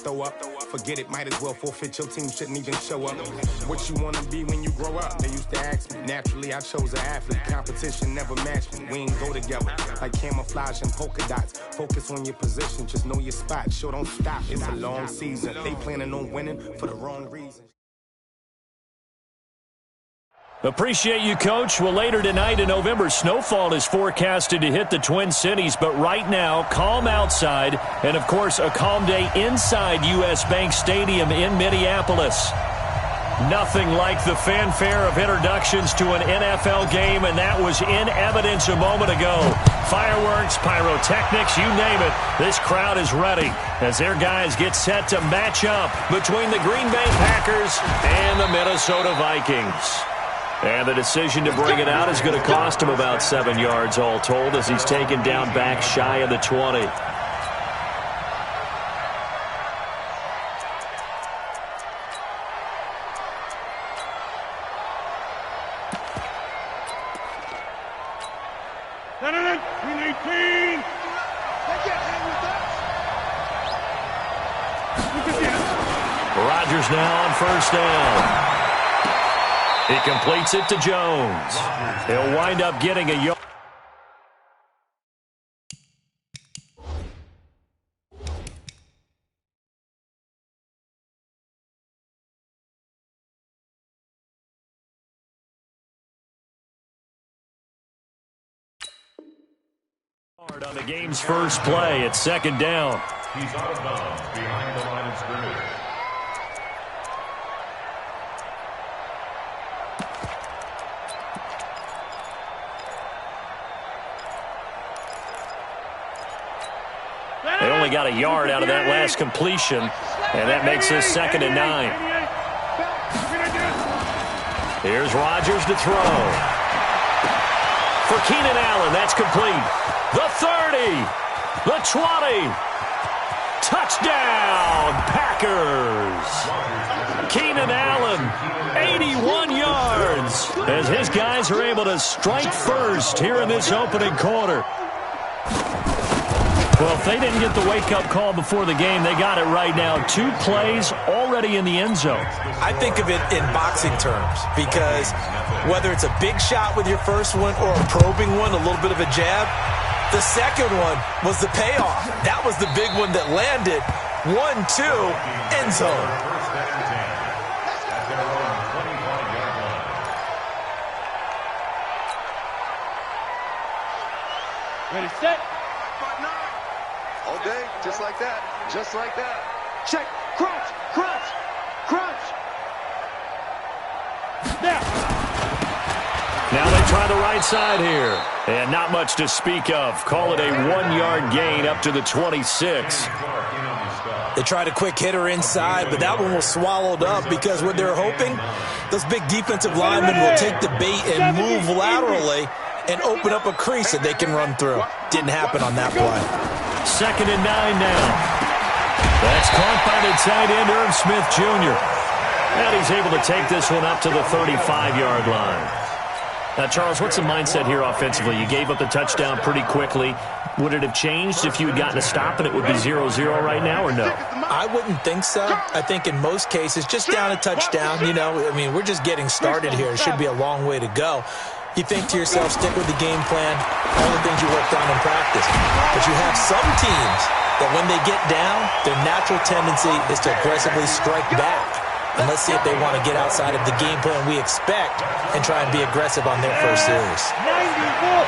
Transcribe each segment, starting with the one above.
throw up. Forget it, might as well forfeit, your team shouldn't even show up. What you wanna be when you grow up? They used to ask me. Naturally, I chose an athlete. Competition never matched me. We ain't go together like camouflage and polka dots. Focus on your position, just know your spot. Sure, don't stop, it's a long season. They planning on winning for the wrong reason. Appreciate you, Coach. Well, later tonight in November, snowfall is forecasted to hit the Twin Cities, but right now, calm outside, and of course, a calm day inside U.S. Bank Stadium in Minneapolis. Nothing like the fanfare of introductions to an NFL game, and that was in evidence a moment ago. Fireworks, pyrotechnics, you name it. This crowd is ready as their guys get set to match up between the Green Bay Packers and the Minnesota Vikings. And the decision to bring it out is going to cost him about 7 yards all told as he's taken down back shy of the 20. Rodgers now on first down. He completes it to Jones. He'll wind up getting a yard. On the game's first play, it's second down. He's out of bounds behind the line of scrimmage. They only got a yard out of that last completion, and that makes this 2nd and 9. Here's Rodgers to throw. For Keenan Allen, that's complete. The 30, the 20. Touchdown, Packers. Keenan Allen, 81 yards, as his guys are able to strike first here in this opening quarter. Well, if they didn't get the wake-up call before the game, they got it right now. 2 plays already in the end zone. I think of it in boxing terms because whether it's a big shot with your first one or a probing one, a little bit of a jab, the second one was the payoff. That was the big one that landed. 1-2, end zone. Ready, set. All day, just like that, just like that. Check, crunch, crunch, crunch. Now they try the right side here. And not much to speak of. Call it a 1-yard gain up to the 26. They tried a quick hitter inside, but that one was swallowed up because what they're hoping, those big defensive linemen will take the bait and move laterally and open up a crease that they can run through. Didn't happen on that play. 2nd and 9 now. That's caught by the tight end, Irv Smith Jr. And he's able to take this one up to the 35-yard line. Now, Charles, what's the mindset here offensively? You gave up the touchdown pretty quickly. Would it have changed if you had gotten a stop and it would be 0-0 right now, or no? I wouldn't think so. I think in most cases, just down a touchdown, you know, I mean, we're just getting started here. It should be a long way to go. You think to yourself, stick with the game plan, all the things you worked on in practice. But you have some teams that when they get down, their natural tendency is to aggressively strike back. And let's see if they want to get outside of the game plan we expect and try and be aggressive on their first series. 94,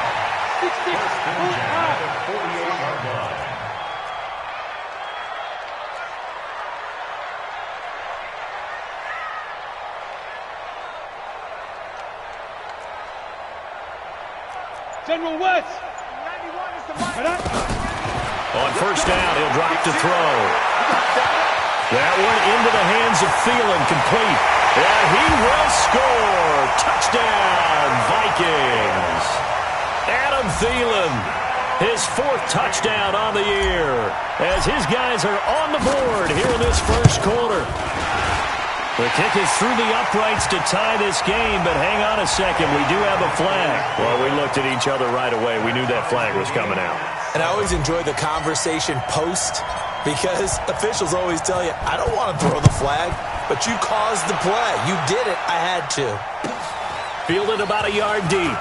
60, 45. General West. On first down, he'll drop to throw. That one into the hands of Thielen, complete. And he will score. Touchdown, Vikings. Adam Thielen, his 4th touchdown on the year, as his guys are on the board here in this first quarter. The kick is through the uprights to tie this game, but hang on a second, we do have a flag. Well, we looked at each other right away. We knew that flag was coming out. And I always enjoy the conversation post because officials always tell you, I don't want to throw the flag, but you caused the play. You did it. I had to. Fielded about a yard deep.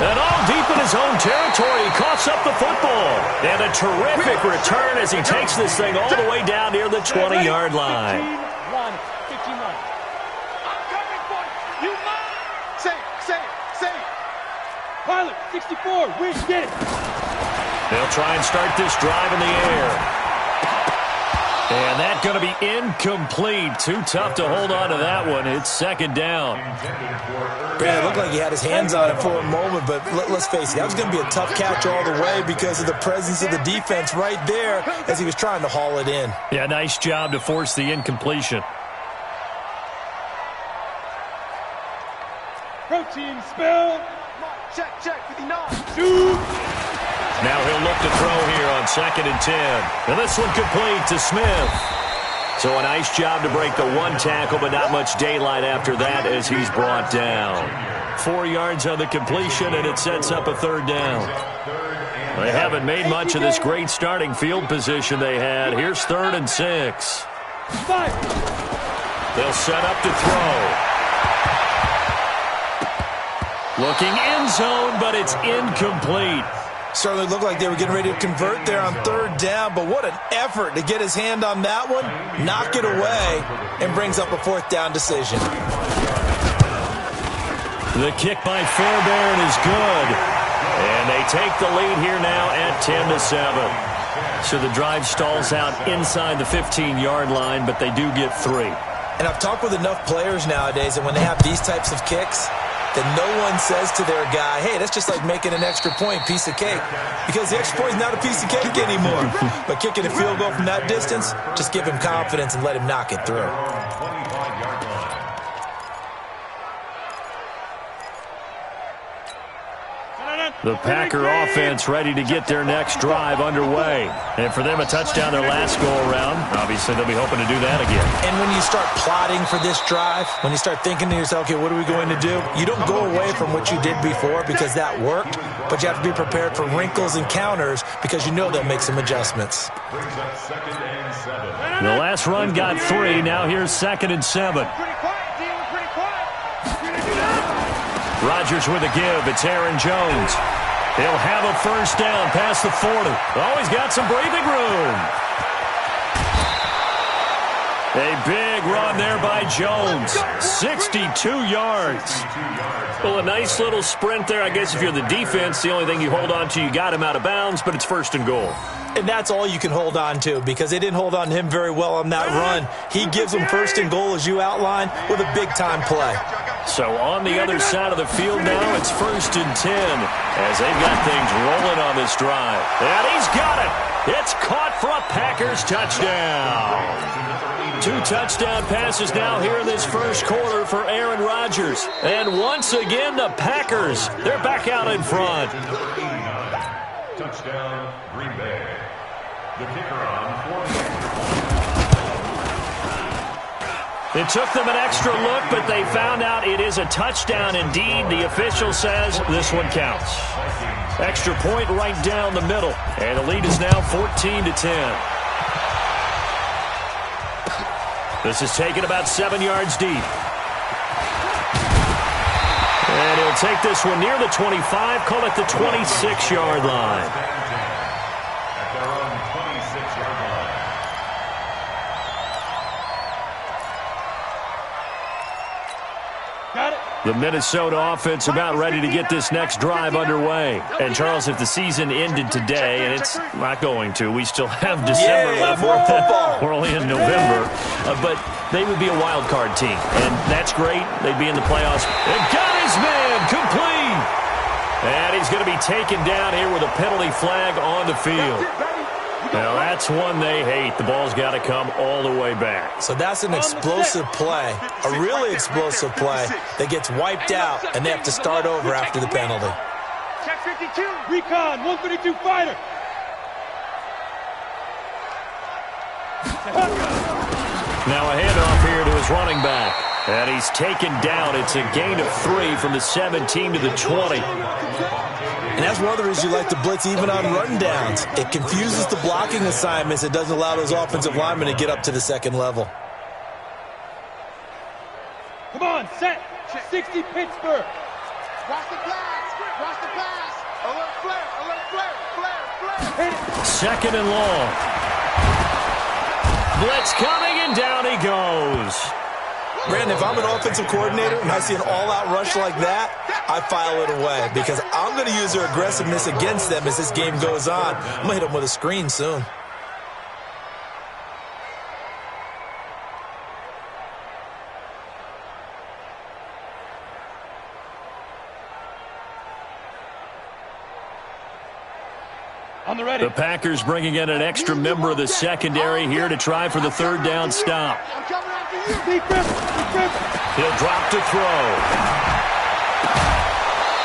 And all deep in his own territory, he coughs up the football. And a terrific return as he takes this thing all the way down near the 20-yard line. 15-1. I'm coming for you. You mine. Say it. Pilot, 64, we get it. They'll try and start this drive in the air. And that's going to be incomplete. Too tough to hold on to that one. It's second down. Brad, it looked like he had his hands on it for a moment, but let's face it, that was going to be a tough catch all the way because of the presence of the defense right there as he was trying to haul it in. Yeah, nice job to force the incompletion. Protein spill. Check, 59. Shoot. Now he'll look to throw here on 2nd and 10. And this one complete to Smith. So a nice job to break the one tackle, but not much daylight after that as he's brought down. 4 yards on the completion, and it sets up a third down. They haven't made much of this great starting field position they had. Here's 3rd and 6. They'll set up to throw. Looking end zone, but it's incomplete. Certainly looked like they were getting ready to convert there on 3rd down, but what an effort to get his hand on that one, knock it away, and brings up a 4th down decision. The kick by Fairbairn is good. And they take the lead here now at 10-7. So the drive stalls out inside the 15-yard line, but they do get 3. And I've talked with enough players nowadays that when they have these types of kicks, that no one says to their guy, hey, that's just like making an extra point, piece of cake. Because the extra point is not a piece of cake anymore. But kicking a field goal from that distance, just give him confidence and let him knock it through. The Packer offense ready to get their next drive underway. And for them, a touchdown their last go-around. Obviously, they'll be hoping to do that again. And when you start plotting for this drive, when you start thinking to yourself, okay, what are we going to do? You don't go away from what you did before because that worked, but you have to be prepared for wrinkles and counters because you know they'll make some adjustments. The last run got 3. Now here's 2nd and 7. Rodgers with a give. It's Aaron Jones. He'll have a first down past the 40. Oh, he's got some breathing room. A big run there by Jones. 62 yards. Well, a nice little sprint there. I guess if you're the defense, the only thing you hold on to, you got him out of bounds, but it's 1st and goal. And that's all you can hold on to because they didn't hold on to him very well on that run. He gives them 1st and goal, as you outlined, with a big-time play. So on the other side of the field now, it's 1st and 10 as they've got things rolling on this drive. And he's got it. It's caught for a Packers touchdown. 2 touchdown passes now here in this first quarter for Aaron Rodgers. And once again, the Packers, they're back out in front. Touchdown, Green Bay. The kicker on 4. It took them an extra look, but they found out it is a touchdown indeed. The official says this one counts. Extra point right down the middle. And the lead is now 14-10. This is taken about 7 yards deep. And he'll take this one near the 25, call it the 26-yard line. At their own 26-yard line. Got it. The Minnesota offense about ready to get this next drive underway. And, Charles, if the season ended today, and it's not going to, we still have December left. More football. We're only in November. But they would be a wild card team. And that's great. They'd be in the playoffs. And got his man complete. And he's going to be taken down here with a penalty flag on the field. Now, that's one they hate. The ball's got to come all the way back. So that's an explosive play, a really explosive play that gets wiped out, and they have to start over after the penalty. Check 52. Recon, 132 fighter. Now a handoff here to his running back. And he's taken down. It's a gain of 3 from the 17 to the 20. And that's one of the reasons you like to blitz even on rundowns. It confuses the blocking assignments. It doesn't allow those offensive linemen to get up to the second level. Come on, set. 60 Pittsburgh. Watch the pass. Watch the pass. Alert flare. Alert flare. Flare. Second and long. Blitz coming, and down he goes. Brandon, if I'm an offensive coordinator and I see an all-out rush like that, I file it away because I'm going to use their aggressiveness against them as this game goes on. I'm going to hit them with a screen soon. The Packers bringing in an extra member of the secondary here to try for the third down stop. He'll drop to throw.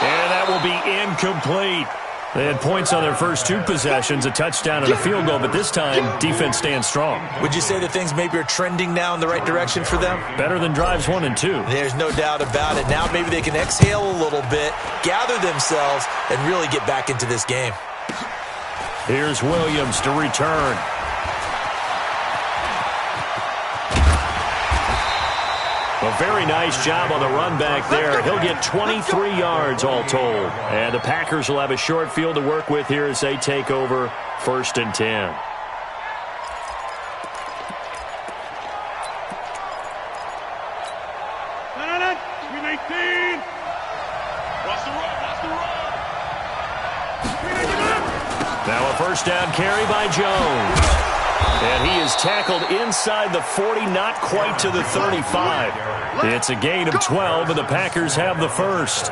And that will be incomplete. They had points on their first 2 possessions, a touchdown and a field goal, but this time, defense stands strong. Would you say that things maybe are trending now in the right direction for them? Better than drives 1 and 2. There's no doubt about it. Now maybe they can exhale a little bit, gather themselves, and really get back into this game. Here's Williams to return. A very nice job on the run back there. He'll get 23 yards all told. And the Packers will have a short field to work with here as they take over 1st and 10. Now a first down carry by Jones. And he is tackled inside the 40, not quite to the 35. It's a gain of 12, and the Packers have the first.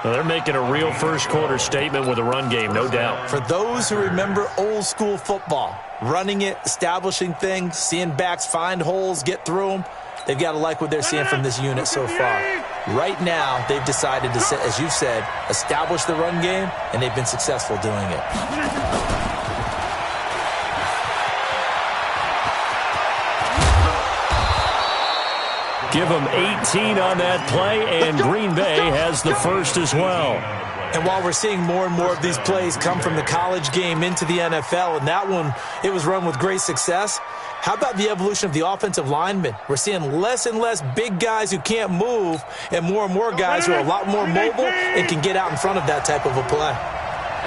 Well, they're making a real first-quarter statement with a run game, no doubt. For those who remember old-school football, running it, establishing things, seeing backs find holes, get through them, they've got to like what they're seeing from this unit so far. Right now, they've decided to, as you've said, establish the run game, and they've been successful doing it. Give them 18 on that play, and Green Bay has the first as well. And while we're seeing more and more of these plays come from the college game into the NFL, and that one, it was run with great success, how about the evolution of the offensive linemen? We're seeing less and less big guys who can't move and more guys who are a lot more mobile and can get out in front of that type of a play.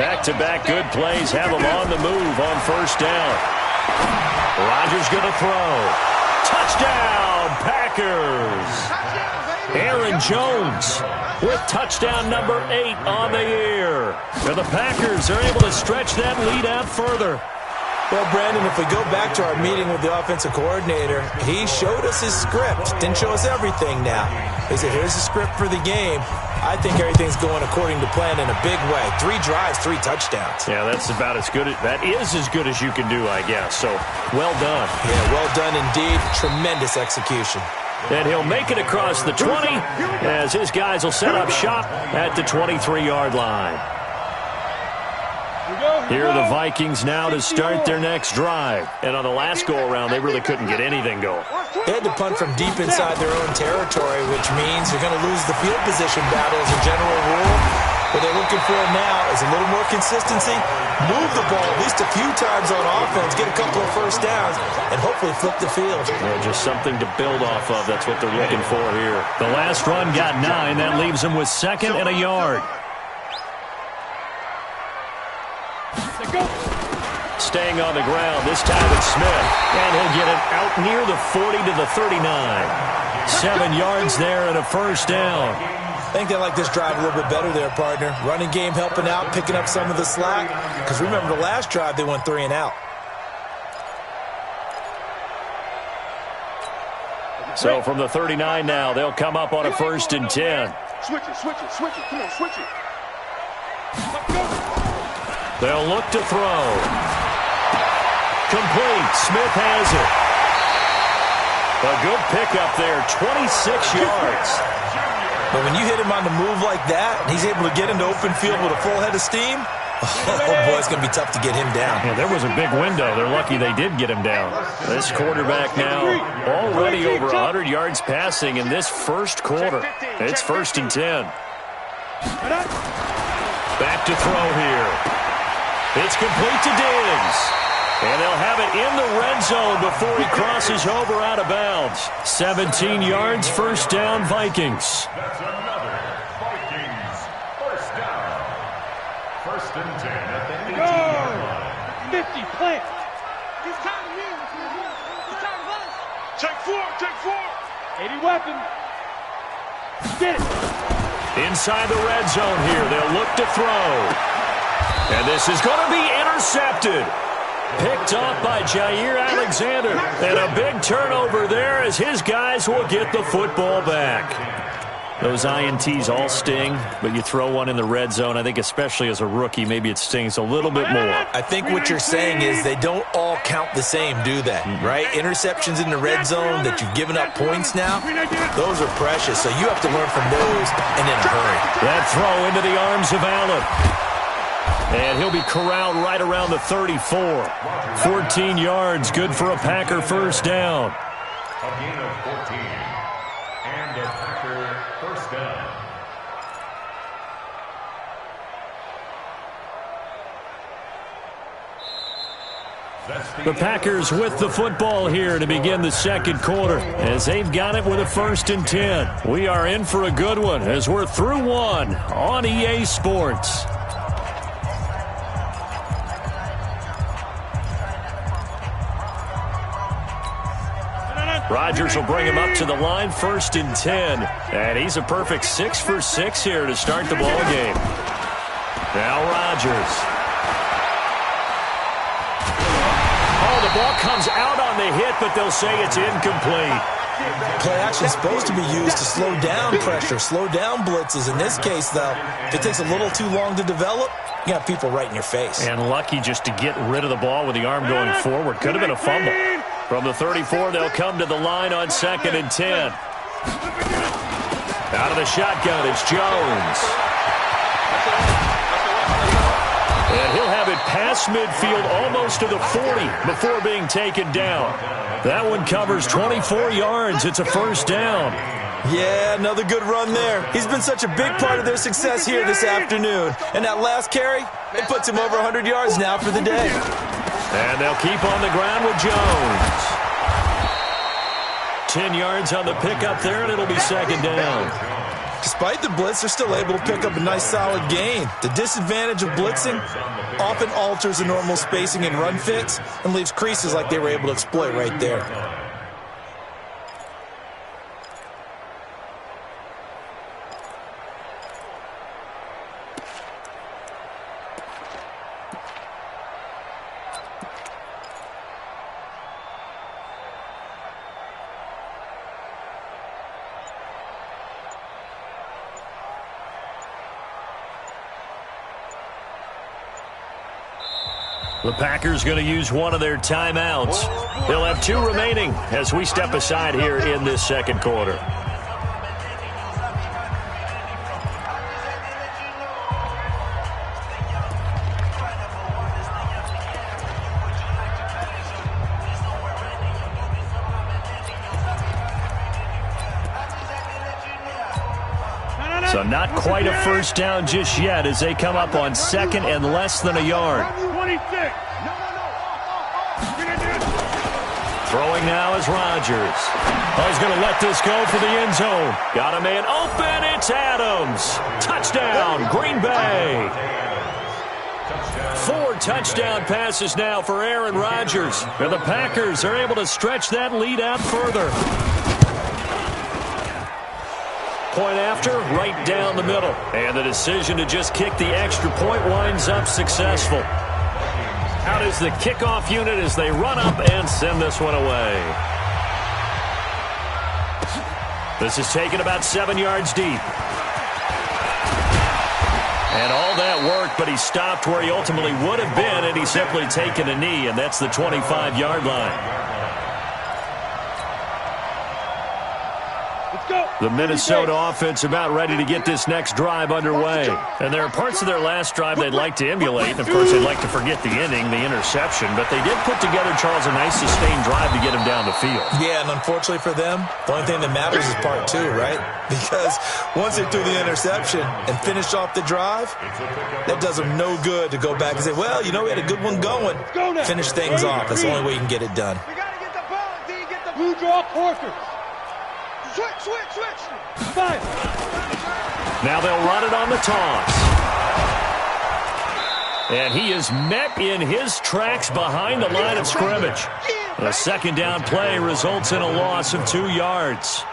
Back-to-back good plays have them on the move on first down. Rodgers going to throw. Touchdown, Packers. Aaron Jones with touchdown number 8 on the year. And the Packers are able to stretch that lead out further. Well, Brandon, if we go back to our meeting with the offensive coordinator, he showed us his script. Didn't show us everything now. He said, here's the script for the game. I think everything's going according to plan in a big way. 3 drives, 3 touchdowns. Yeah, that's about as good. That is as good as you can do, I guess. So, well done. Yeah, well done indeed. Tremendous execution. And he'll make it across the 20 as his guys will set up shop at the 23-yard line. Here are the Vikings now to start their next drive. And on the last go-around, they really couldn't get anything going. They had to punt from deep inside their own territory, which means you're going to lose the field position battle as a general rule. What they're looking for now is a little more consistency, move the ball at least a few times on offense, get a couple of first downs, and hopefully flip the field. Yeah, just something to build off of. That's what they're looking for here. The last run got 9. That leaves them with 2nd and a yard. Staying on the ground, this time it's Smith. And he'll get it out near the 40 to the 39. 7 yards there and a first down. I think they like this drive a little bit better there, partner. Running game helping out, picking up some of the slack. Because remember, the last drive, they went 3 and out. So from the 39 now, they'll come up on a 1st and 10. Switch it. Come on, switch it. They'll look to throw. Complete. Smith has it. A good pickup there, 26 yards. But when you hit him on the move like that, and he's able to get into open field with a full head of steam, Oh, boy, it's going to be tough to get him down. Yeah, there was a big window. They're lucky they did get him down. This quarterback now already over 100 yards passing in this first quarter. It's 1st and 10. Back to throw here. It's complete to Diggs. And they'll have it in the red zone before he crosses over out of bounds. 17 yards, 1st down, Vikings. That's another Vikings first down. 1st and 10 at the 18-yard line. 50, plant. He's tired of you. He's tired of us. Take 4. 80 weapons. Get it. Inside the red zone here, they'll look to throw. And this is going to be intercepted. Picked off by Jair Alexander. And a big turnover there as his guys will get the football back. Those INTs all sting, but you throw one in the red zone, I think especially as a rookie, maybe it stings a little bit more. I think what you're saying is they don't all count the same, do they? Right? Interceptions in the red zone that you've given up points now, those are precious. So you have to learn from those and in a hurry. That throw into the arms of Allen. And he'll be corralled right around the 34. 14 yards, good for a Packer first down. A gain of 14. And a Packer first down. The Packers with the football here to begin the second quarter as they've got it with a 1st and 10. We are in for a good one as we're through one on EA Sports. Rodgers will bring him up to the line, 1st and 10. And he's a perfect 6 for 6 here to start the ball game. Now Rodgers. Oh, the ball comes out on the hit, but they'll say it's incomplete. Play action is supposed to be used to slow down pressure, slow down blitzes. In this case, though, if it takes a little too long to develop, you got people right in your face. And lucky just to get rid of the ball with the arm going forward. Could have been a fumble. From the 34, they'll come to the line on 2nd and 10. Out of the shotgun, it's Jones. And he'll have it past midfield almost to the 40 before being taken down. That one covers 24 yards. It's a first down. Yeah, another good run there. He's been such a big part of their success here this afternoon. And that last carry, it puts him over 100 yards now for the day. And they'll keep on the ground with Jones. 10 yards on the pickup there, and it'll be second down. Despite the blitz, they're still able to pick up a nice solid gain. The disadvantage of blitzing often alters the normal spacing and run fits and leaves creases like they were able to exploit right there. The Packers going to use one of their timeouts. They'll have 2 remaining as we step aside here in this second quarter. So not quite a first down just yet as they come up on 2nd and less than a yard. 26. Throwing now is Rodgers. Oh, he's going to let this go for the end zone. Got a man open. It's Adams. Touchdown, Green Bay. 4 touchdown passes now for Aaron Rodgers. And the Packers are able to stretch that lead out further. Point after, right down the middle. And the decision to just kick the extra point winds up successful. Out is the kickoff unit as they run up and send this one away. This is taken about 7 yards deep. And all that work, but he stopped where he ultimately would have been, and he's simply taken a knee, and that's the 25-yard line. The Minnesota offense about ready to get this next drive underway. And there are parts of their last drive they'd like to emulate. And, of course, they'd like to forget the inning, the interception. But they did put together, Charles, a nice sustained drive to get them down the field. Yeah, and unfortunately for them, the only thing that matters is part two, right? Because once they threw the interception and finished off the drive, that does them no good to go back and say, well, you know, we had a good one going. Finish things off. That's the only way you can get it done. We got to get the ball, D. Get the Blue draw Porter. Switch. Fire. Now they'll run it on the toss. And he is met in his tracks behind the line of scrimmage. A second down play results in a loss of 2 yards.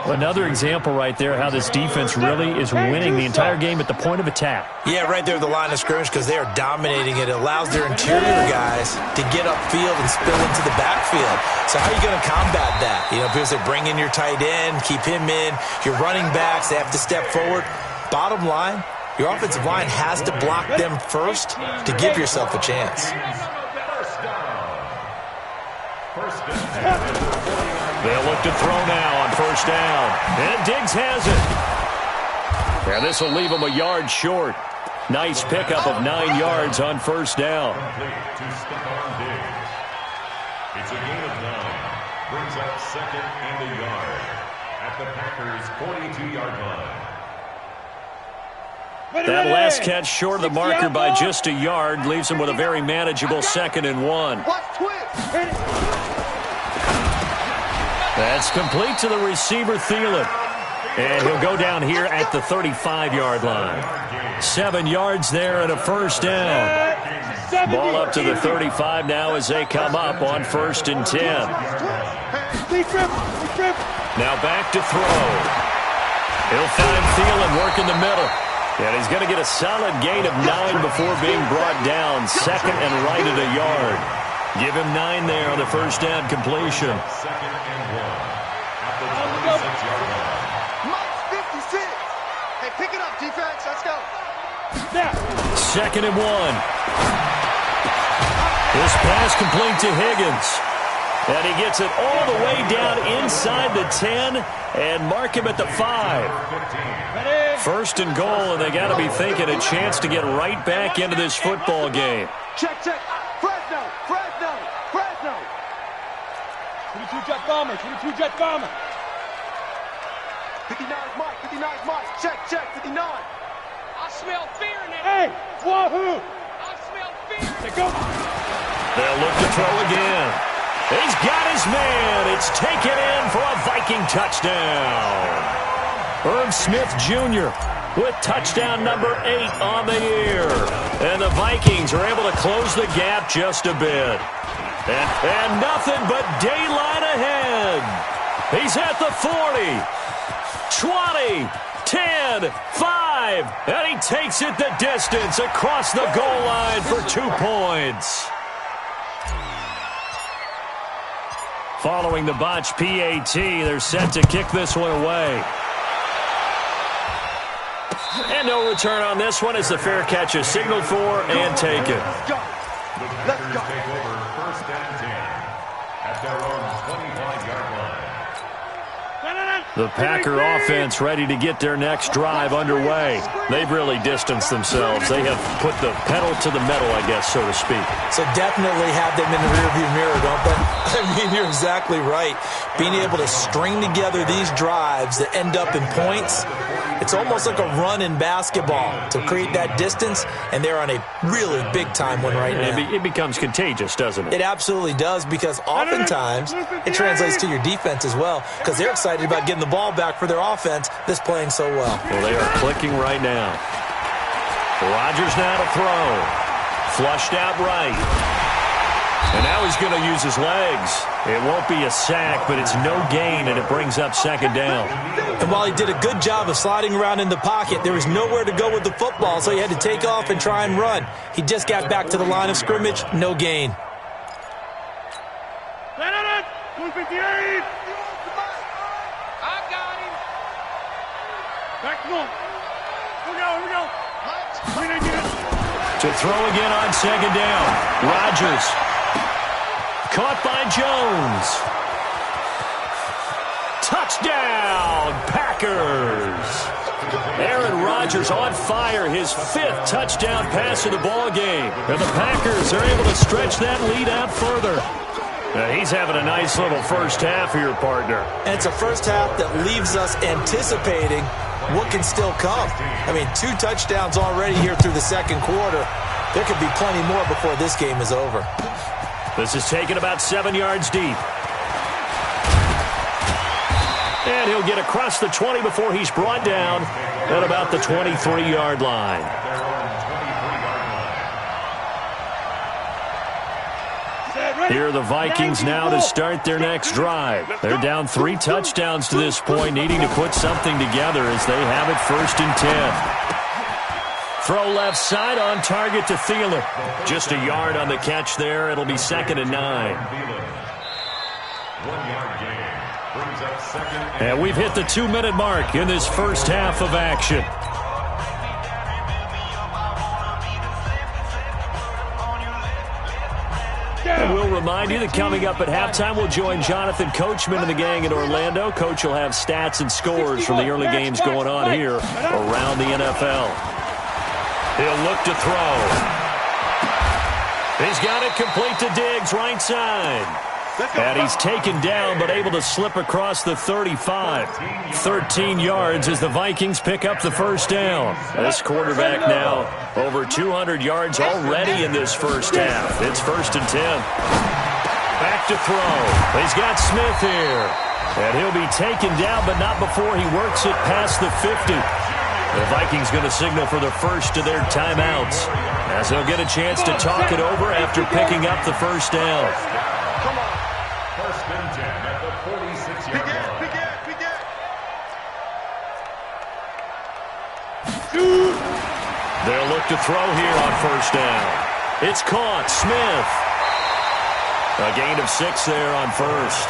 Another example right there how this defense really is winning the entire game at the point of attack. Yeah, right there at the line of scrimmage because they are dominating it. It allows their interior guys to get upfield and spill into the backfield. So how are you going to combat that? You know, because they bring in your tight end, keep him in. Your running backs, they have to step forward. Bottom line, your offensive line has to block them first to give yourself a chance. They'll look to throw now on first down. And Diggs has it. And this will leave him a yard short. Nice pickup of 9 yards on first down. It's a gain of 9. Brings up second and a yard at the Packers' 42-yard line. That last catch short of the marker by just a yard leaves him with a very manageable 2nd and 1. That's complete to the receiver, Thielen. And he'll go down here at the 35-yard line. 7 yards there and a first down. Ball up to the 35 now as they come up on 1st and 10. Now back to throw. He'll find Thielen working the middle. And he's going to get a solid gain of 9 before being brought down. 2nd and right at a yard. Give him 9 there on the first down completion. 2nd and 1 at the 26-yard line. Mike's 56. Hey, pick it up, defense. Let's go. 2nd and 1. This pass complete to Higgins. And he gets it all the way down inside the 10 and mark him at the 5. 1st and goal, and they got to be thinking a chance to get right back into this football game. check. Fresno. 22 jet bomber. 59's Mike. Check. 59. I smell fear in it. Hey, Wahoo! I smell fear. They go. They'll look to throw again. He's got his man. It's taken in for a Viking touchdown. Irv Smith Jr. with touchdown number 8 on the year. And the Vikings are able to close the gap just a bit. And nothing but daylight ahead. He's at the 40, 20, 10, 5, and he takes it the distance across the goal line for 2 points. Following the botch PAT, they're set to kick this one away. And no return on this one as the fair catch is signaled for and taken. The Packers take over 1st and 10 at their own 25-yard line. The Packer offense ready to get their next drive underway. They've really distanced themselves. They have put the pedal to the metal, I guess, so to speak. So definitely have them in the rearview mirror, don't they? I mean, you're exactly right. Being able to string together these drives that end up in points, it's almost like a run in basketball to create that distance, and they're on a really big-time one right now. It becomes contagious, doesn't it? It absolutely does, because oftentimes it translates to your defense as well, because they're excited about getting the ball back for their offense that's playing so well. Well, they are clicking right now. Rodgers now to throw. Flushed out right. And now he's going to use his legs. It won't be a sack, but it's no gain, and it brings up 2nd down. And while he did a good job of sliding around in the pocket, there was nowhere to go with the football, so he had to take off and try and run. He just got back to the line of scrimmage, no gain. 258. I got him. Back to him. Here we go. To throw again on 2nd down. Rodgers. Caught by Jones. Touchdown, Packers. Aaron Rodgers on fire, his 5th touchdown pass of the ball game. And the Packers are able to stretch that lead out further. He's having a nice little first half here, partner. And it's a first half that leaves us anticipating what can still come. I mean, 2 touchdowns already here through the second quarter. There could be plenty more before this game is over. This is taken about 7 yards deep. And he'll get across the 20 before he's brought down at about the 23-yard line. Here are the Vikings now to start their next drive. They're down 3 touchdowns to this point, needing to put something together as they have it 1st and 10. Throw left side on target to Thielen. Just a yard on the catch there. It'll be 2nd and 9. 1-yard gain. Brings up 2nd and we've hit the 2-minute mark in this first half of action. And we'll remind you that coming up at halftime, we'll join Jonathan Coachman and the gang in Orlando. Coach will have stats and scores from the early games going on here around the NFL. He'll look to throw. He's got it complete to Diggs, right side. And he's taken down, but able to slip across the 35. 13 yards as the Vikings pick up the first down. This quarterback now over 200 yards already in this first half. It's 1st and 10. Back to throw. He's got Smith here. And he'll be taken down, but not before he works it past the 50. The Vikings going to signal for the first of their timeouts, as they'll get a chance to talk it over after picking up the first down. 1st and 10 at the 46-yard line. They'll look to throw here on 1st down. It's caught. Smith. A gain of 6 there on 1st.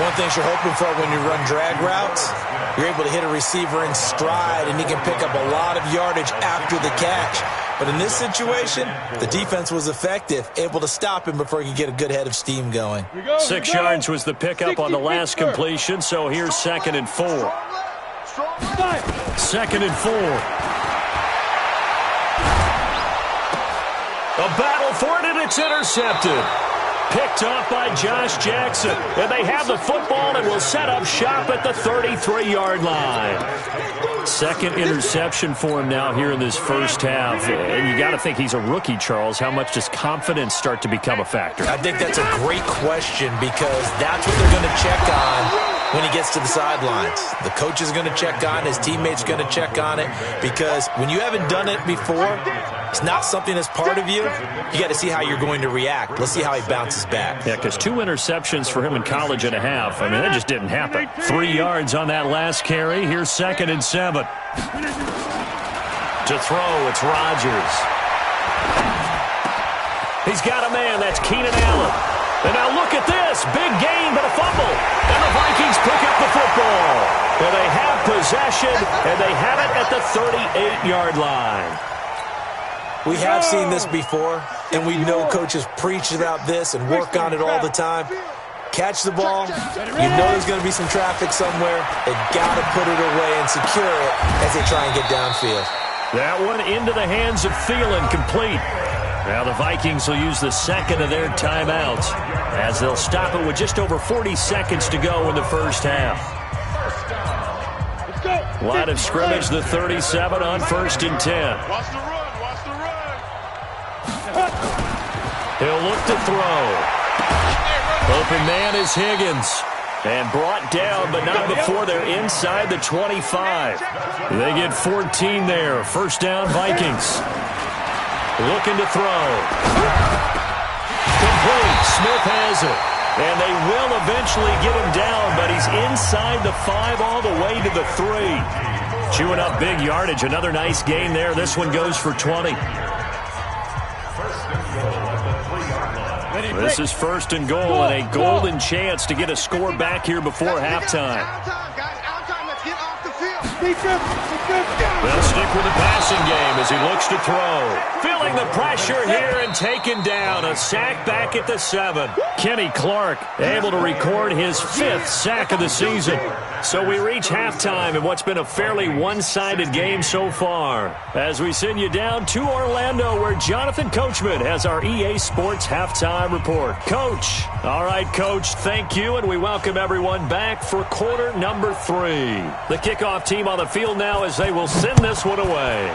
One thing you're hoping for when you run drag routes, you're able to hit a receiver in stride, and he can pick up a lot of yardage after the catch. But in this situation, the defense was effective, able to stop him before he could get a good head of steam going. 6 yards was the pickup on the last completion, so here's 2nd and 4. 2nd and 4. A battle for it, and it's intercepted. Picked off by Josh Jackson. And they have the football and will set up shop at the 33-yard line. 2nd interception for him now here in this first half. And you got to think he's a rookie, Charles. How much does confidence start to become a factor? I think that's a great question, because that's what they're going to check on when he gets to the sidelines. The coach is going to check on it. His teammates are going to check on it, because when you haven't done it before, it's not something that's part of you. You got to see how you're going to react. Let's see how he bounces back. Yeah, because 2 interceptions for him in college and a half. I mean, that just didn't happen. 3 yards on that last carry. Here's 2nd and 7. To throw, it's Rodgers. He's got a man. That's Keenan Allen. And now look at this. Big gain, but a fumble. And the Vikings pick up the football. And they have possession, and they have it at the 38-yard line. We have seen this before, and we know coaches preach about this and work on it all the time. Catch the ball. You know there's going to be some traffic somewhere. They got to put it away and secure it as they try and get downfield. That one into the hands of Thielen, complete. Now the Vikings will use the 2nd of their timeouts, as they'll stop it with just over 40 seconds to go in the first half. Line of scrimmage, the 37 on 1st and 10. He'll look to throw. Open man is Higgins. And brought down, but not before they're inside the 25. They get 14 there. 1st down, Vikings. Looking to throw. Complete. Smith has it. And they will eventually get him down, but he's inside the 5 all the way to the 3. Chewing up big yardage. Another nice gain there. This one goes for 20. This is 1st and goal, and a golden chance to get a score back here before halftime. Out of time, guys. Out of time. Let's get off the field. They'll stick with the passing game as he looks to throw. Feeling the pressure here and taken down. A sack back at the 7. Kenny Clark able to record his 5th sack of the season. So we reach halftime in what's been a fairly one-sided game so far. As we send you down to Orlando, where Jonathan Coachman has our EA Sports halftime report. Coach. All right, Coach, thank you, and we welcome everyone back for quarter number 3. The kickoff team on the field now as they will send this one away.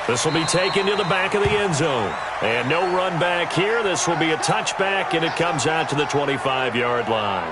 This will be taken to the back of the end zone. And no run back here. This will be a touchback, and it comes out to the 25-yard line.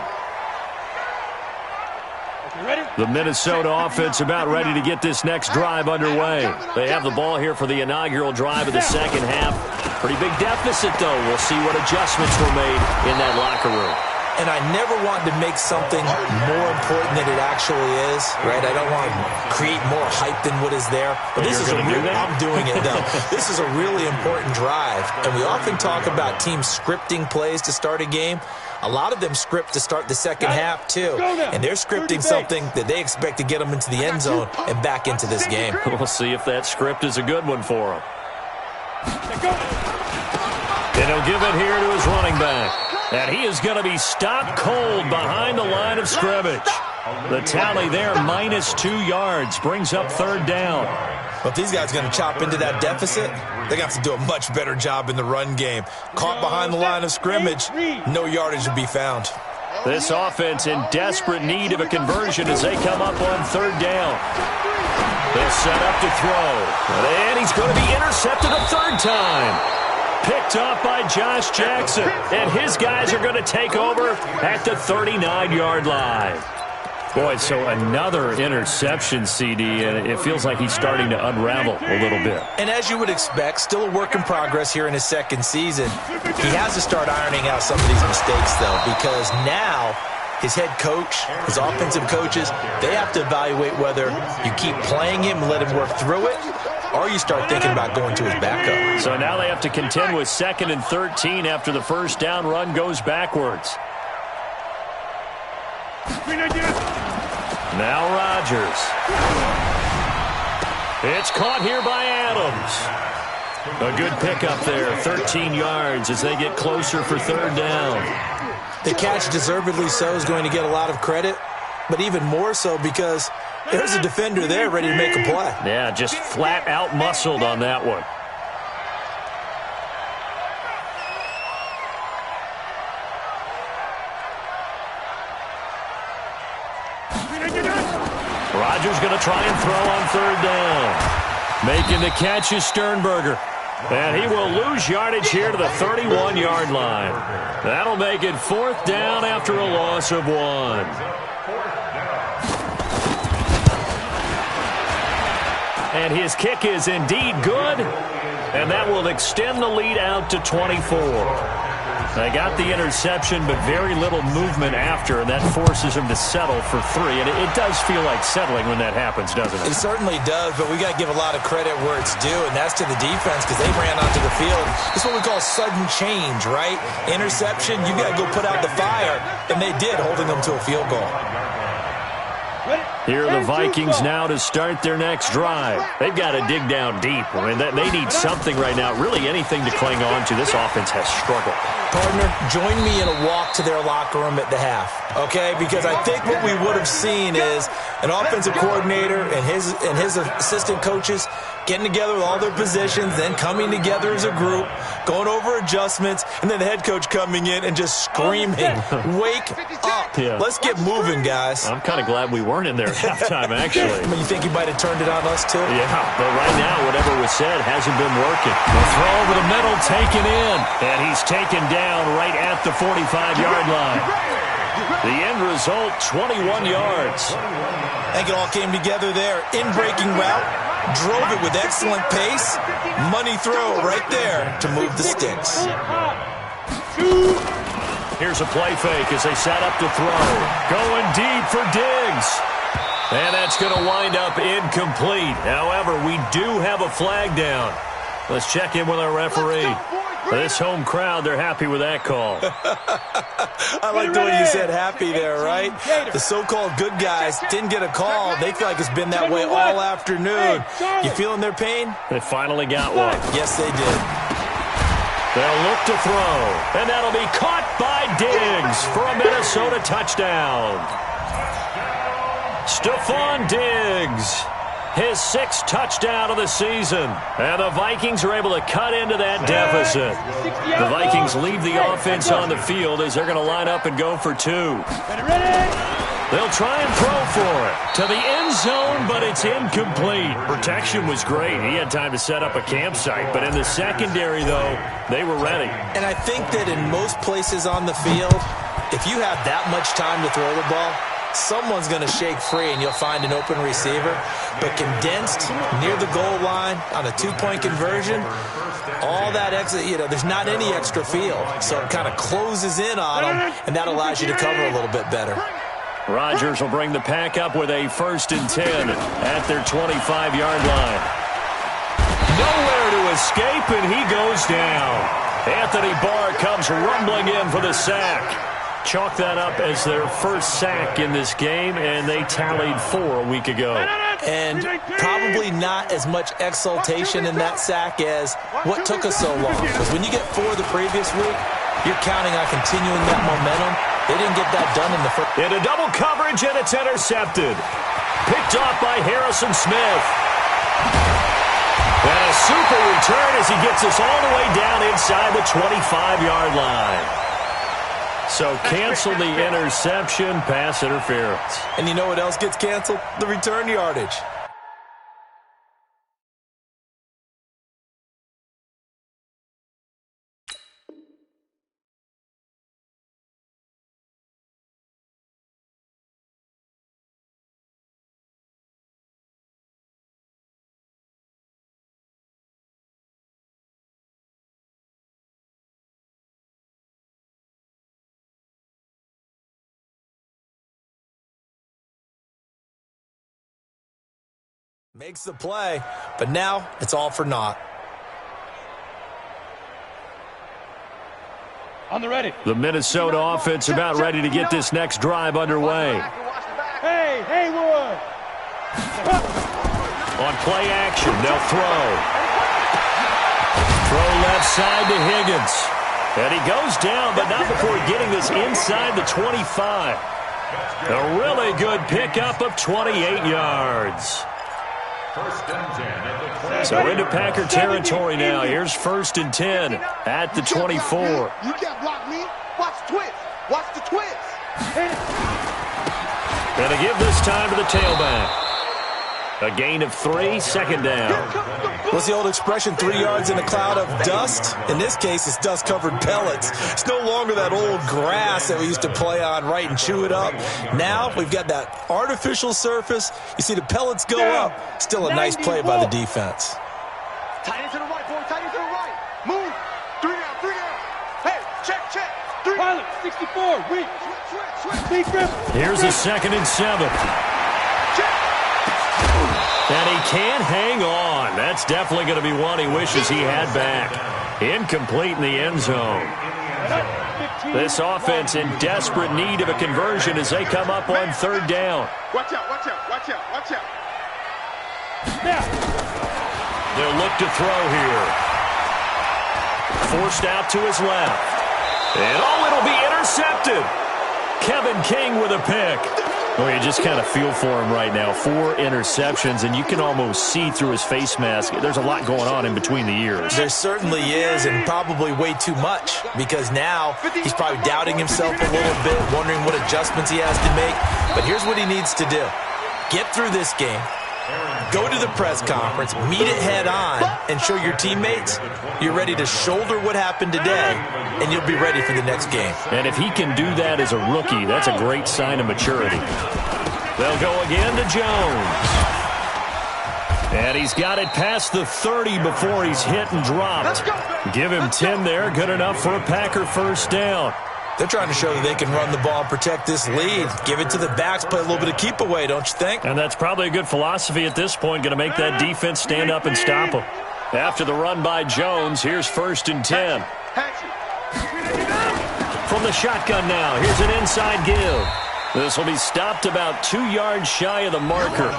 The Minnesota offense about ready to get this next drive underway. They have the ball here for the inaugural drive of the second half. Pretty big deficit, though. We'll see what adjustments were made in that locker room. And I never want to make something more important than it actually is, right? I don't want to create more hype than what is there. But this is I'm doing it, though. This is a really important drive. And we often talk about teams scripting plays to start a game. A lot of them script to start the second half, too. And they're scripting something that they expect to get them into the end zone and back into this game. We'll see if that script is a good one for them. And he'll give it here to his running back. And he is going to be stopped cold behind the line of scrimmage. The tally there, -2 yards, brings up third down. Well, if these guys are going to chop into that deficit, they're going to have to do a much better job in the run game. Caught behind the line of scrimmage, no yardage to be found. This offense in desperate need of a conversion as they come up on third down. They'll set up to throw. And he's going to be intercepted a third time. Picked up by Josh Jackson. And his guys are going to take over at the 39-yard line. Boy, so another interception, CD, and it feels like he's starting to unravel a little bit. And as you would expect, still a work in progress here in his second season. He has to start ironing out some of these mistakes, though, because now his head coach, his offensive coaches, they have to evaluate whether you keep playing him and let him work through it, or you start thinking about going to his backup. So now they have to contend with 2nd and 13 after the first down run goes backwards. Now Rodgers. It's caught here by Adams. A good pickup there, 13 yards as they get closer for third down. The catch, deservedly so, is going to get a lot of credit, but even more so because there's a defender there ready to make a play. Yeah, just flat out muscled on that one. Rodgers going to try and throw on third down. Making the catch is Sternberger. And he will lose yardage here to the 31-yard line. That'll make it fourth down after a loss of 1. And his kick is indeed good. And that will extend the lead out to 24. They got the interception, but very little movement after, and that forces him to settle for 3. And it does feel like settling when that happens, doesn't it? It certainly does, but we got to give a lot of credit where it's due, and that's to the defense because they ran onto the field. It's what we call sudden change, right? Interception, you got to go put out the fire, and they did, holding them to a field goal. Here are the Vikings now to start their next drive. They've got to dig down deep. I mean, they need something right now, really anything to cling on to. This offense has struggled. Partner, join me in a walk to their locker room at the half, okay? Because I think what we would have seen is an offensive coordinator and his assistant coaches getting together with all their positions, then coming together as a group, going over adjustments, and then the head coach coming in and just screaming, wake up. Yeah. Let's get moving, guys. I'm kind of glad we weren't in there at halftime, actually. I mean, you think he might have turned it on us, too? Yeah, but right now, whatever was said hasn't been working. The throw over the middle taken in, and he's taken down right at the 45-yard line. The end result, 21 yards. I think it all came together there. In-breaking route, drove it with excellent pace. Money throw right there to move the sticks. Here's a play fake as they set up to throw. Going deep for Diggs. And that's going to wind up incomplete. However, we do have a flag down. Let's check in with our referee. This home crowd, they're happy with that call. I like the way you said happy there, right? The so-called good guys didn't get a call. They feel like it's been that way all afternoon. You feeling their pain? They finally got one. Yes, they did. They'll look to throw, and that'll be caught by Diggs for a Minnesota touchdown. Stephon Diggs, his 6th touchdown of the season. And the Vikings are able to cut into that deficit. The Vikings leave the offense on the field as they're going to line up and go for 2. They'll try and throw for it to the end zone, but it's incomplete. Protection was great. He had time to set up a campsite, but in the secondary, though, they were ready. And I think that in most places on the field, if you have that much time to throw the ball, someone's going to shake free and you'll find an open receiver. But condensed near the goal line on a 2-point conversion, all that extra, there's not any extra field. So it kind of closes in on them, and that allows you to cover a little bit better. Rodgers will bring the pack up with a 1st and 10 at their 25-yard line. Nowhere to escape, and he goes down. Anthony Barr comes rumbling in for the sack. Chalk that up as their first sack in this game, and they tallied 4 a week ago. And probably not as much exultation in that sack as what took us so long. Because when you get 4 the previous week, you're counting on continuing that momentum. They didn't get that done in the first. Into double coverage, and it's intercepted. Picked off by Harrison Smith. And a super return as he gets us all the way down inside the 25-yard line. So cancel the interception, pass interference. And you know what else gets canceled? The return yardage. Makes the play, but now it's all for naught. On the ready. The Minnesota offense about ready to get this next drive underway. Hey, Haywood! On play action, they'll throw. Throw left side to Higgins. And he goes down, but not before getting this inside the 25. A really good pickup of 28 yards. So into Packer territory now. Here's 1st and 10 at the 24. You can't block me. Watch twist. Watch the twist. Going to give this time to the tailback. A gain of 3, 2nd down. What's the old expression, 3 yards in a cloud of dust? In this case, it's dust-covered pellets. It's no longer that old grass that we used to play on, right, and chew it up. Now we've got that artificial surface. You see the pellets go up. Still a nice play by the defense. Tight end to the right, boy. Tight end to the right. Move. 3 down, 3 down. Hey, check. 3. Pilot, 64, weak. Switch. Here's a 2nd and 7. And he can't hang on. That's definitely going to be one he wishes he had back. Incomplete in the end zone. This offense in desperate need of a conversion as they come up on 3rd down. Watch out. They'll look to throw here. Forced out to his left. And it'll be intercepted. Kevin King with a pick. Well, you just kind of feel for him right now. 4 interceptions, and you can almost see through his face mask. There's a lot going on in between the ears. There certainly is, and probably way too much, because now he's probably doubting himself a little bit, wondering what adjustments he has to make. But here's what he needs to do. Get through this game. Go to the press conference, meet it head on, and show your teammates you're ready to shoulder what happened today, and you'll be ready for the next game. And if he can do that as a rookie, that's a great sign of maturity. They'll go again to Jones. And he's got it past the 30 before he's hit and dropped. Give him 10 there, good enough for a Packer 1st down. They're trying to show that they can run the ball and protect this lead. Give it to the backs, play a little bit of keep away, don't you think? And that's probably a good philosophy at this point, going to make that defense stand up and stop them. After the run by Jones, here's 1st and 10. From the shotgun now, here's an inside give. This will be stopped about 2 yards shy of the marker.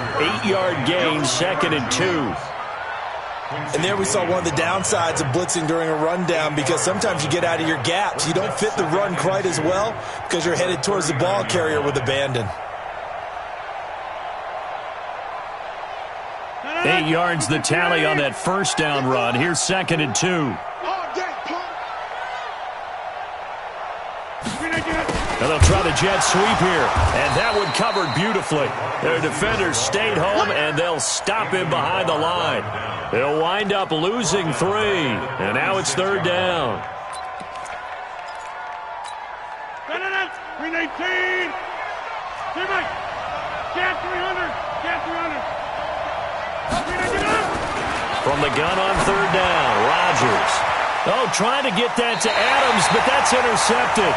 8-yard gain, 2nd and 2. And there we saw one of the downsides of blitzing during a rundown, because sometimes you get out of your gaps. You don't fit the run quite as well because you're headed towards the ball carrier with abandon. 8 yards the tally on that 1st down run. Here's 2nd and 2. And they'll try the jet sweep here. And that one covered beautifully. Their defenders stayed home, and they'll stop him behind the line. They'll wind up losing 3. And now it's 3rd down. 319. Teammate. Cat 300. Cat 300. From the gun on 3rd down, Rodgers. Oh, trying to get that to Adams, but that's intercepted.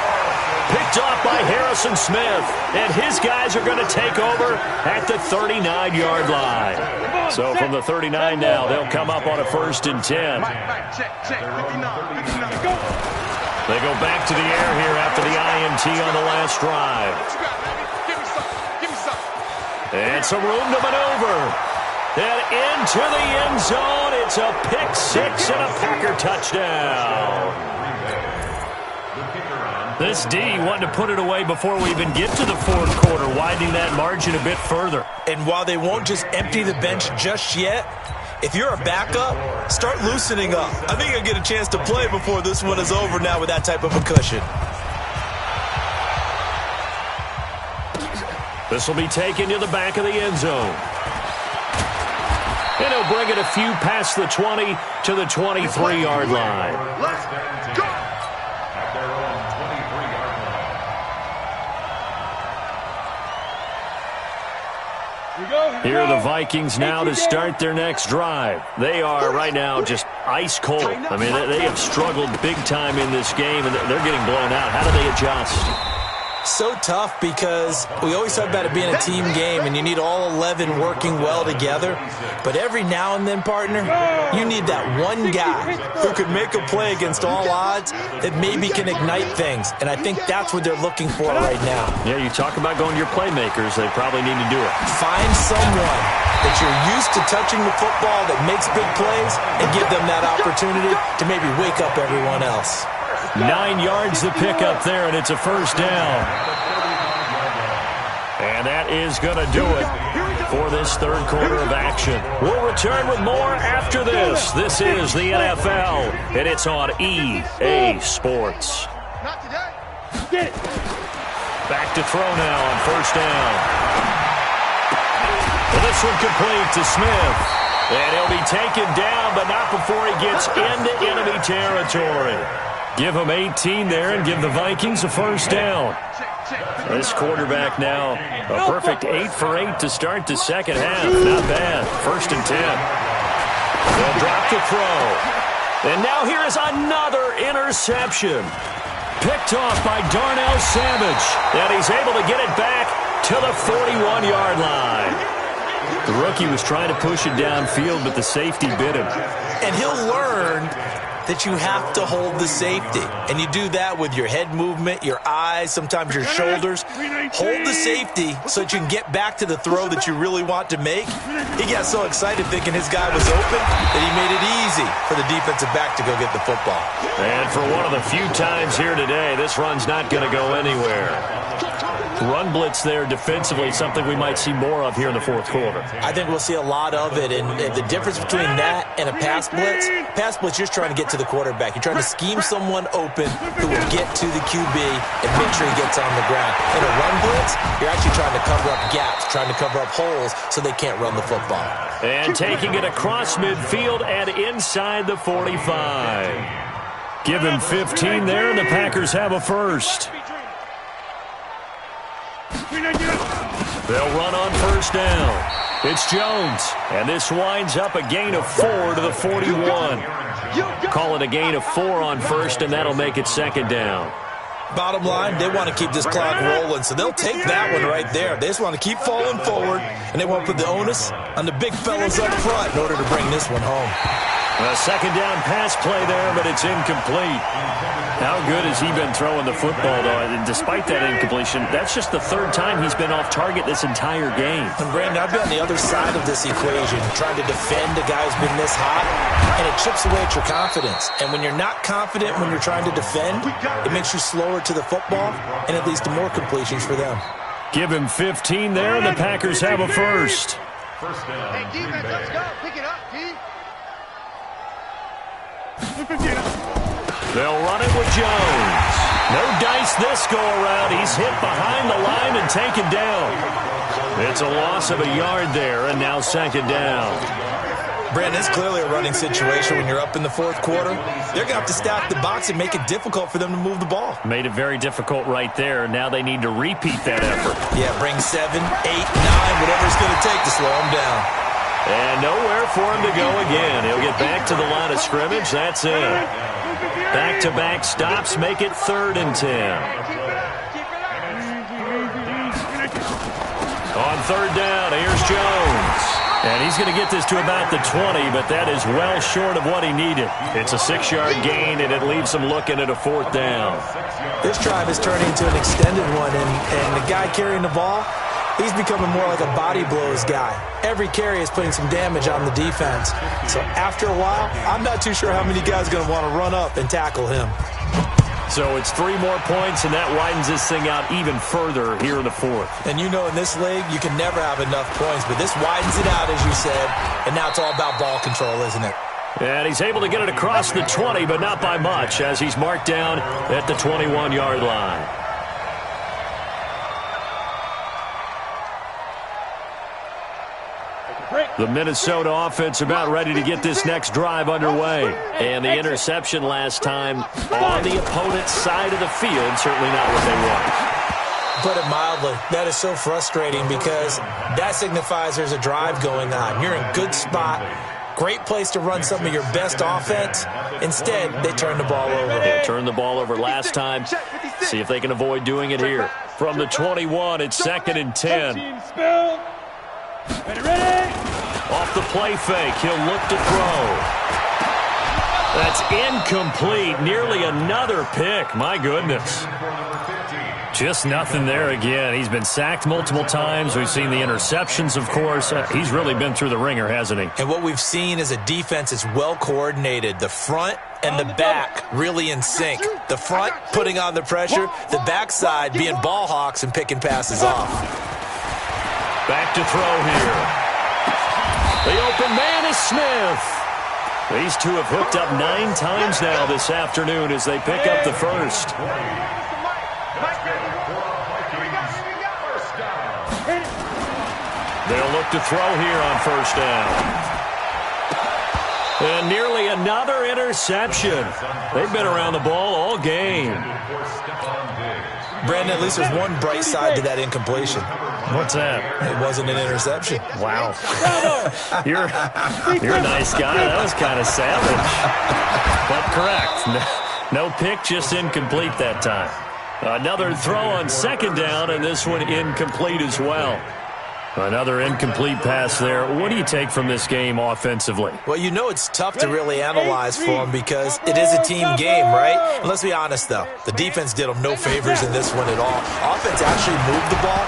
Picked off by Harrison Smith, and his guys are going to take over at the 39-yard line. So from the 39 now, they'll come up on a 1st and 10. They go back to the air here after the INT on the last drive. And some room to maneuver. And into the end zone, it's a pick 6 and a Packer touchdown. This D wanting to put it away before we even get to the 4th quarter, widening that margin a bit further. And while they won't just empty the bench just yet, if you're a backup, start loosening up. I think you'll get a chance to play before this one is over now with that type of a cushion. This will be taken to the back of the end zone. And he'll bring it a few past the 20 to the 23-yard line. Let's go! Here are the Vikings now to start their next drive. They are right now just ice cold. I mean, they have struggled big time in this game, and they're getting blown out. How do they adjust? So tough, because we always talk about it being a team game and you need all 11 working well together. But every now and then, partner, you need that one guy who can make a play against all odds that maybe can ignite things. And I think that's what they're looking for right now. Yeah, you talk about going to your playmakers. They probably need to do it. Find someone that you're used to touching the football that makes big plays and give them that opportunity to maybe wake up everyone else. 9 yards the pick up there, and it's a 1st down. And that is going to do it for this 3rd quarter of action. We'll return with more after this. This is the NFL, and it's on EA Sports. Back to throw now on 1st down. And this one complete to Smith. And he'll be taken down, but not before he gets into enemy territory. Give them 18 there and give the Vikings a 1st down. This quarterback now, a perfect 8 for 8 to start the 2nd half. Not bad. 1st and 10. They'll drop the throw. And now here is another interception. Picked off by Darnell Savage. And he's able to get it back to the 41-yard line. The rookie was trying to push it downfield, but the safety bit him. And he'll learn that you have to hold the safety. And you do that with your head movement, your eyes, sometimes your shoulders. Hold the safety so that you can get back to the throw that you really want to make. He got so excited thinking his guy was open that he made it easy for the defensive back to go get the football. And for one of the few times here today, this run's not going to go anywhere. Run blitz there defensively, something we might see more of here in the 4th quarter. I think we'll see a lot of it, and the difference between that and a pass blitz, you're just trying to get to the quarterback. You're trying to scheme someone open who will get to the QB and make sure he gets on the ground. In a run blitz, you're actually trying to cover up gaps, trying to cover up holes so they can't run the football. And taking it across midfield and inside the 45. Give him 15 there, and the Packers have a 1st. They'll run on 1st down. It's Jones, and this winds up a gain of 4 to the 41. Call it a gain of 4 on 1st, and that'll make it 2nd down. Bottom line, they want to keep this clock rolling, so they'll take that one right there. They just want to keep falling forward, and they want to put the onus on the big fellas up front in order to bring this one home. A second down pass play there, but it's incomplete. How good has he been throwing the football, though? And despite that incompletion, that's just the third time he's been off target this entire game. And Brandon, I've been on the other side of this equation, trying to defend a guy who's been this hot, and it chips away at your confidence. And when you're not confident when you're trying to defend, it makes you slower to the football, and it leads to more completions for them. Give him 15 there, and the Packers have a first. First down. Hey, defense, let's go. Pick it up, D. They'll run it with Jones. No dice this go-around. He's hit behind the line and taken down. It's a loss of a yard there, and now second down. Brandon, it's clearly a running situation when you're up in the fourth quarter. They're going to have to stack the box and make it difficult for them to move the ball. Made it very difficult right there. Now they need to repeat that effort. Yeah, bring 7, 8, 9, whatever it's going to take to slow them down. And nowhere for him to go again. He'll get back to the line of scrimmage. That's it. Back-to-back stops make it 3rd and 10. On 3rd down, here's Jones. And he's going to get this to about the 20, but that is well short of what he needed. It's a 6-yard gain, and it leaves him looking at a 4th down. This drive is turning into an extended one, and the guy carrying the ball, he's becoming more like a body blows guy. Every carry is putting some damage on the defense. So after a while, I'm not too sure how many guys are going to want to run up and tackle him. So it's 3 more points, and that widens this thing out even further here in the 4th. And you know in this league, you can never have enough points, but this widens it out, as you said, and now it's all about ball control, isn't it? And he's able to get it across the 20, but not by much, as he's marked down at the 21-yard line. The Minnesota offense about ready to get this next drive underway. And the interception last time on the opponent's side of the field, certainly not what they want. Put it mildly, that is so frustrating because that signifies there's a drive going on. You're in a good spot, great place to run some of your best offense. Instead, they turn the ball over. They turned the ball over last time. See if they can avoid doing it here. From the 21, it's 2nd and 10. Ready? Off the play fake, he'll look to throw. That's incomplete. Nearly another pick. My goodness. Just nothing there again. He's been sacked multiple times. We've seen the interceptions, of course. He's really been through the ringer, hasn't he? And what we've seen is a defense that's well coordinated. The front and the back really in sync. The front putting on the pressure. The backside being ball hawks and picking passes off. Back to throw here. The open man is Smith. These two have hooked up 9 times now this afternoon as they pick up the first. They'll look to throw here on 1st down. And nearly another interception. They've been around the ball all game. Brandon, at least there's one bright side to that incompletion. What's that? It wasn't an interception. Wow. You're a nice guy. That was kind of savage. But correct. No pick, just incomplete that time. Another throw on 2nd down, and this one incomplete as well. Another incomplete pass there. What do you take from this game offensively? Well, you know it's tough to really analyze for them because it is a team game, right? And let's be honest, though. The defense did them no favors in this one at all. Offense actually moved the ball.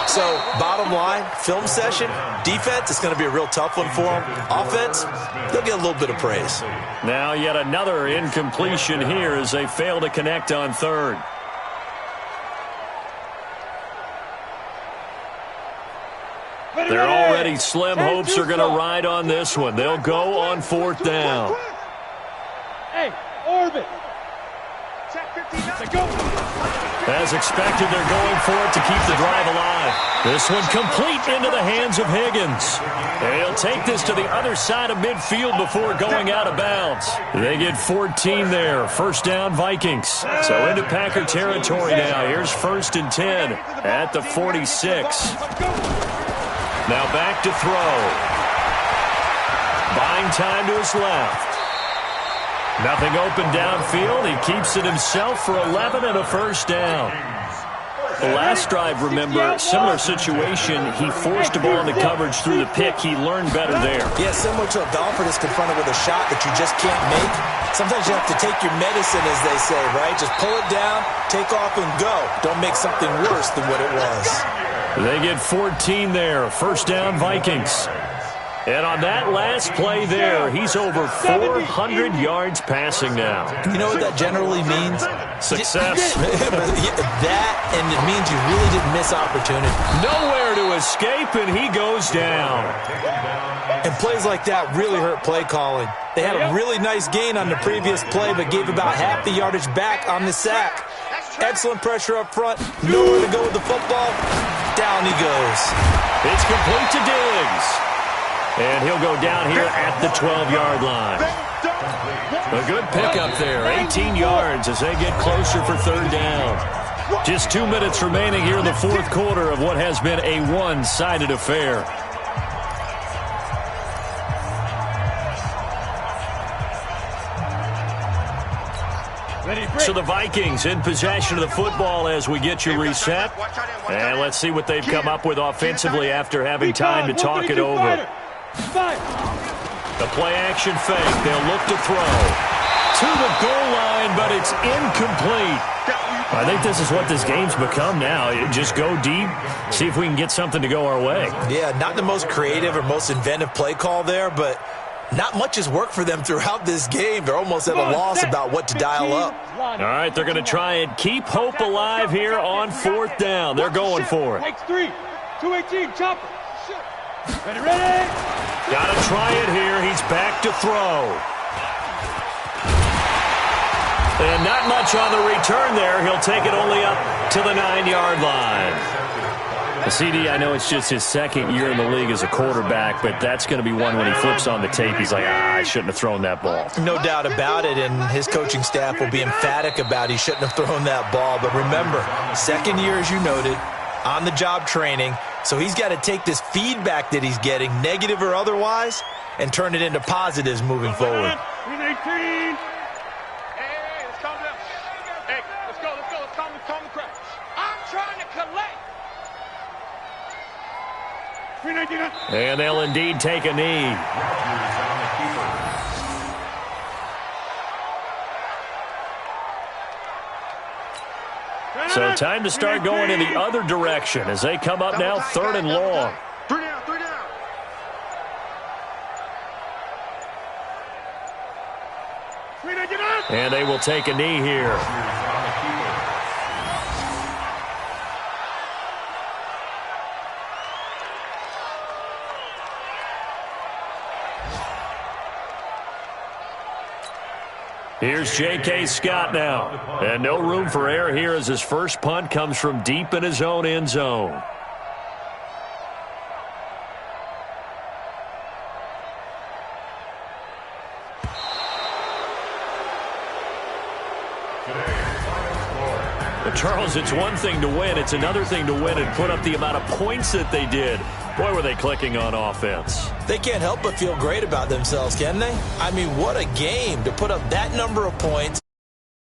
So, bottom line, film session, defense, it's going to be a real tough one for them. Offense, they'll get a little bit of praise. Now yet another incompletion here as they fail to connect on 3rd. They're already slim hopes are going to ride on this one. They'll go on 4th down. Hey, orbit. As expected, they're going for it to keep the drive alive. This one complete into the hands of Higgins. They'll take this to the other side of midfield before going out of bounds. They get 14 there. 1st down, Vikings. So into Packer territory now. Here's 1st and 10 at the 46. Now back to throw. Buying time to his left. Nothing open downfield. He keeps it himself for 11 and a 1st down. The last drive, remember, similar situation. He forced a ball into coverage through the pick. He learned better there. Yeah, similar to a golfer that's confronted with a shot that you just can't make. Sometimes you have to take your medicine, as they say, right? Just pull it down, take off, and go. Don't make something worse than what it was. They get 14 there. First down, Vikings. And on that last play there, he's over 400 yards passing now. You know what that generally means? Success. That, and it means you really didn't miss opportunity. Nowhere to escape, and he goes down. And plays like that really hurt play calling. They had a really nice gain on the previous play, but gave about half the yardage back on the sack. Excellent pressure up front. Nowhere to go with the football. Down he goes. It's complete to Diggs. And he'll go down here at the 12-yard line. A good pickup there, 18 yards as they get closer for third down. Just 2 minutes remaining here in the fourth quarter of what has been a one-sided affair. So the Vikings in possession of the football as we get you reset. And let's see what they've come up with offensively after having time to talk it over. The play-action fake. They'll look to throw to the goal line, but it's incomplete. I think this is what this game's become now. Just go deep, see if we can get something to go our way. Yeah, not the most creative or most inventive play call there, but not much has worked for them throughout this game. They're almost at a loss about what to dial up. All right, they're going to try and keep hope alive here on fourth down. They're going for it. Takes 3. 218, chopper. Ready. Got to try it here. He's back to throw. And not much on the return there. He'll take it only up to the 9-yard line. CD, I know it's just his second year in the league as a quarterback, but that's going to be one when he flips on the tape. He's like, I shouldn't have thrown that ball. No doubt about it, and his coaching staff will be emphatic about he shouldn't have thrown that ball. But remember, second year, as you noted, on-the-job training. So he's got to take this feedback that he's getting, negative or otherwise, and turn it into positives moving forward. 319. Hey, let's calm down. Hey, let's go. Let's calm the crowd. I'm trying to collect. 319. And they'll indeed take a knee. So time to start going in the other direction as they come up now, third and long. 3 down, 3 down. And they will take a knee here. Here's J.K. Scott now. And no room for error here as his first punt comes from deep in his own end zone. But Charles, it's one thing to win. It's another thing to win and put up the amount of points that they did. Boy, were they clicking on offense. They can't help but feel great about themselves, can they? I mean, what a game to put up that number of points